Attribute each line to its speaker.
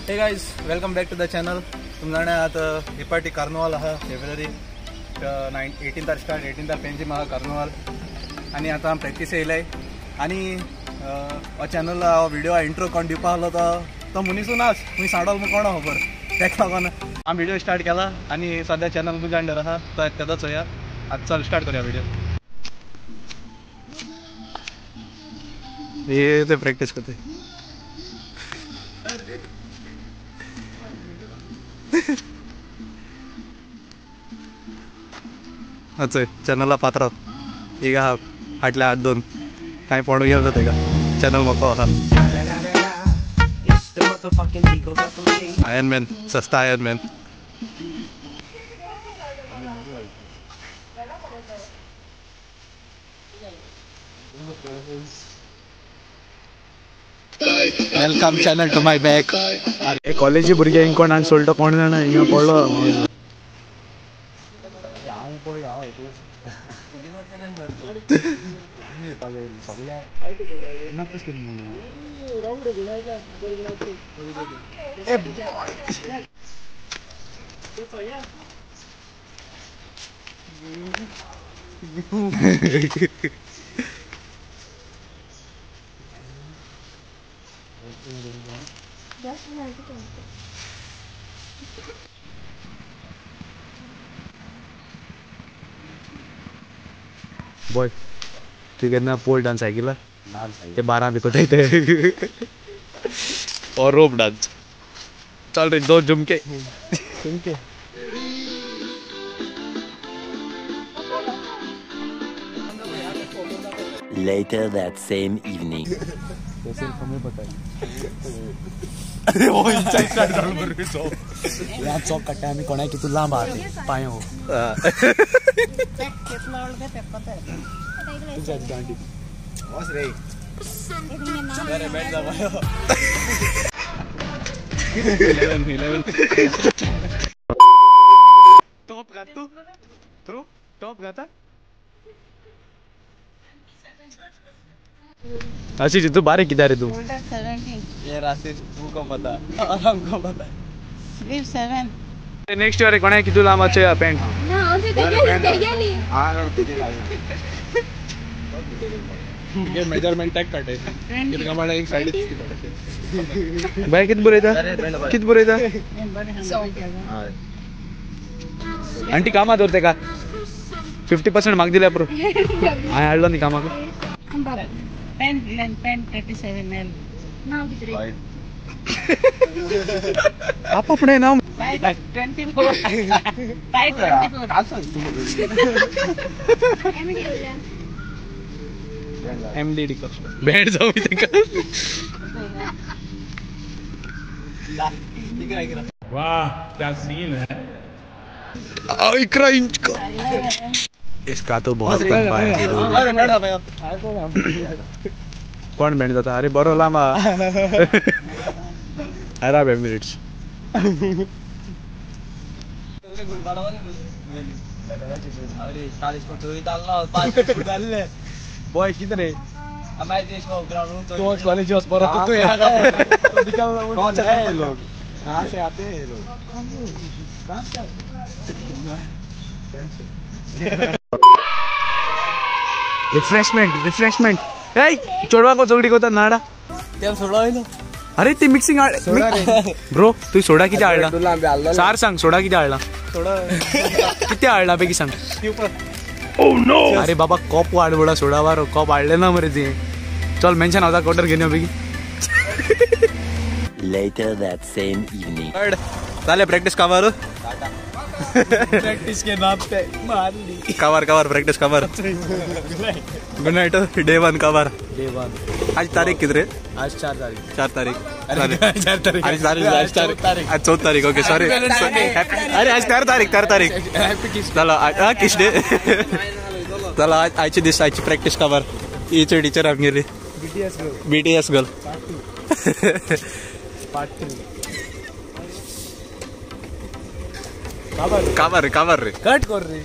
Speaker 1: Hey guys welcome back to the channel. तुमच्याकडे आता हे party carnival आहा फेब्रुवारी 18 स्टार्ट 18 पेंजीम आहा कार्निवाल आणि आता प्रॅक्टिस येयलाय आणि चॅनलला व्हिडिओ इंट्रो कोण दिवपा आलो तो मुनीसून आज मी सांडोल मग कोण खबर तेका लागून हा व्हिडिओ स्टार्ट केला आणि सध्या चॅनल तुझ्या अंडर आहा तर तेदाच होया. आज चल स्टार्ट करूया व्हिडिओ. ये ते प्रॅक्टिस करते अच्छा चॅनलला पात्र ಈಗ फाटल्या हात दोन काय पडू घेऊन जाते का चॅनल मोठा होता. आयर्न मॅन सस्ता iron man. Welcome channel to my back. अरे कॉलेजी भुरगे कोण आणि सोल्टो कोण जाणा हिंगा पडलो बॉय तू केन्ना पोल डान्स ऐकला ते 12 बिकोता इथे और रोप डान्स चल रे दो झुमके झुमके.
Speaker 2: Later that same evening.
Speaker 1: हमें पता है. अरे वो इंचा स्टार्ट कर बरं सो या चौक कट्टा आम्ही कोणा की तू लांब आते पाय हो केतला ओळख ते पता है तुझ्या गांडी बस रे अरे बैठ जा भाई 11 टॉप गा तू थ्रू टॉप गाता आशीष तू बारे किधर है तू ये रास्ते को पता आराम को पता 7 नेक्स्ट ईयर कोणा कितू लांब আছে पॅन्ट ना ओसे ते गेली ये मेजरमेंट टॅग काटे कितना बड़ा एक साइड भाई कित बुरेता आंटी कामा दोरते का 50% माग दिले प्रो आय हाडलो नी कामा पेंट 37L नाव किती रे आप अपने नाम 24 एमडीडी का बैठ जाओ इथे का वाह क्या सीन है इकरा इंच का इसका तो बहुत लंबा है. कौन बैठ जाता अरे बरो लांबा अरब एमिरेट्स बॉय किधर है हमारे देश में ग्राउंड तो कॉलेज में बरो तो यहां का निकल कौन से है लोग कहां से आते हैं लोग कहां से रिफ्रेशमेंट ए छोड़वा को चौकडी कोता नाडा तेल सोडा होईल अरे ते मिक्सिंग ब्रो तू सोडा किती आळला सार सांग सोडा किती आळला सोडा किती आळला पैकी सांग ओह नो अरे बाबा कप वाढ बोला सोडा वार कप आळले ना मरे ते चल मेंशन होता क्वार्टर घेणे पैकी.
Speaker 2: Later that same evening.
Speaker 1: चाले प्रॅक्टिस कावर
Speaker 3: प्रैक्टिस के नाम पे मार ली
Speaker 1: cover practice cover. Good night day 1 cover day 1. आज तारीख कितने आज 4 तारीख आज 4 तारीख ओके सॉरी अरे आज 3 तारीख चला किस डे चला आजची दिस आजची प्रॅक्टिस कवर इचे टीचर आमगेली बीटीएस गर्ल पार्ट 3 कावर रे कट कर रे